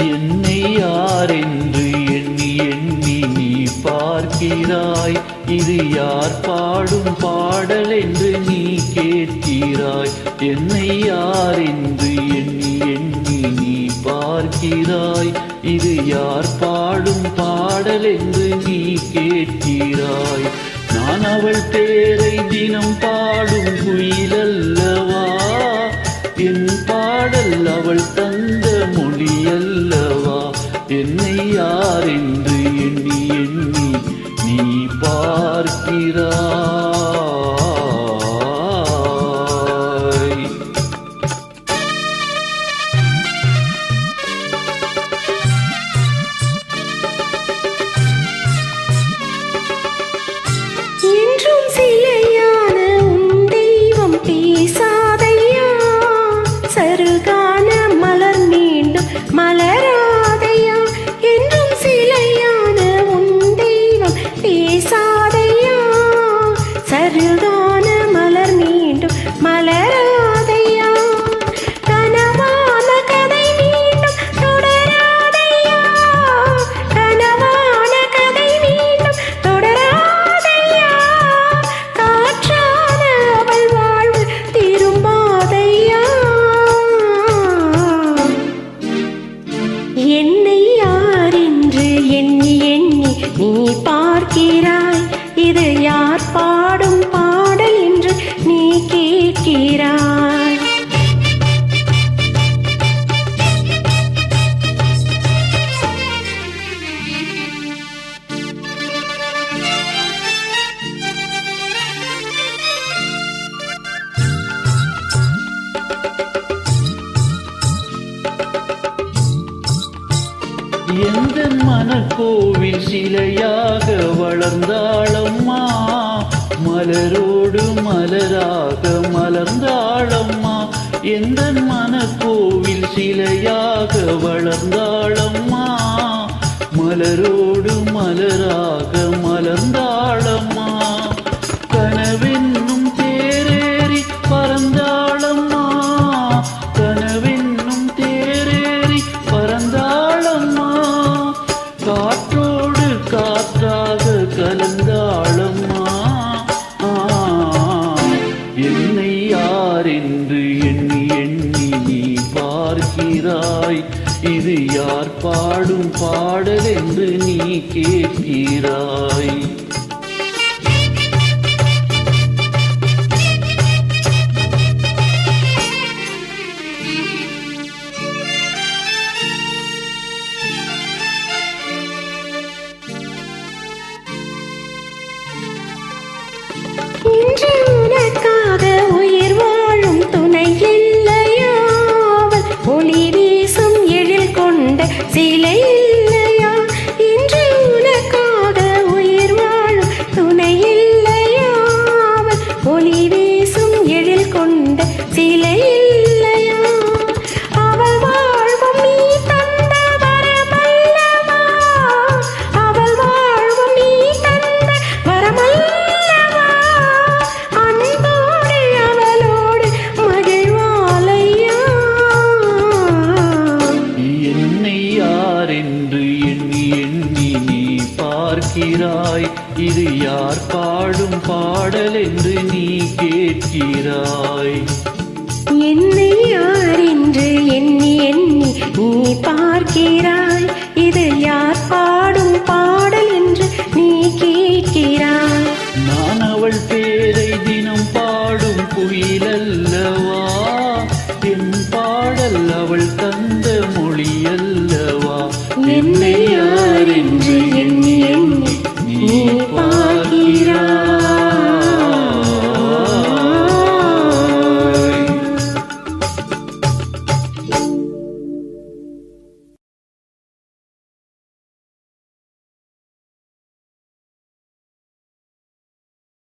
என்னை யாரென்று எண்ணி எண்ணி நீ பார்க்கிறாய். இது யார் பாடும் பாடல் என்று நீ கேட்கிறாய். என்னை யாரென்று எண்ணி எண்ணி நீ பார்க்கிறாய். இது யார் பாடும் பாடல் என்று நீ கேட்கிறாய். நான் அவள் பேரை தினம் பாடும் குயிலல்லவா. என் பாடல் அவள் தந்த மொழி அல்லவா. என்னை யாரென்று எண்ணி எண்ணி நீ பார்க்கிறாய். என்றும் சிலையான உன் தெய்வம் பேசாதையா. சருகான மலர் மீண்டும் மலராதையா. என்றும் சிலையான உன் தெய்வம் பேசாதையா. சருகான மலர் மீண்டும் மலராதையா. கனவான கதை மீண்டும் தொடராதையா. கனவான கதை மீண்டும் தொடராதையா. காற்றான அவள் வாழ்வு திரும்பாதையா. என்னை யாரென்று எண்ணி எண்ணி நீ பார்க்கிறாய். இது யார் பாடும் பாடல் என்று நீ கேட்கிறாய். எந்த மனக்கோவில் சிலையாக வளர்ந்தாளம்மா. மலரோடு மலராக மலர்ந்தாளம்மா. எந்த மனக்கோவில் சிலையாக வளர்ந்தாளம்மா. மலரோடு மலராக மலர்ந்தாளம்மா. கனவென்னும் தேரேறி பறந்தாளம்மா. கனவென்னும் தேரேறி பறந்தாளம்மா. காற்றோடு காற்றாக கலந்தாளம்மா. என்னை யாரென்று எண்ணி எண்ணி நீ பார்க்கிறாய். இது யார் பாடும் பாடல் என்று நீ கேட்கிறாய். இன்று உனக்காக உயிர் வாழும் துணை இல்லையா. ஒளி வீசும் எழில் கொண்ட சிலை இல்லையா. இன்று உனக்காக உயிர் வாழும் துணை இல்லையா. ஒளி வீசும் எழில் கொண்ட சிலை இல்லையா. அவள் வாழ்வும் நீ தந்த வரமல்லவா. அவள் வாழ்வும் நீ தந்த வரமல்லவா. அன்போடு அவளோடு மகிழ்வாளையா. என்னை யாரென்று எண்ணி எண்ணி நீ பார்க்கிறாய். இது யார் பாடும் பாடல் என்று நீ கேட்கிறாய். என்னை யாரென்று எண்ணி எண்ணி நீ பார்க்கிறாய். இது யார் பாடும் பாடல் என்று நீ கேட்கிறாய். நான் அவள் பேரை தினம் பாடும் குயிலல்லவா. என் பாடல் அவள் தந்த மொழி அல்லவா. என்னை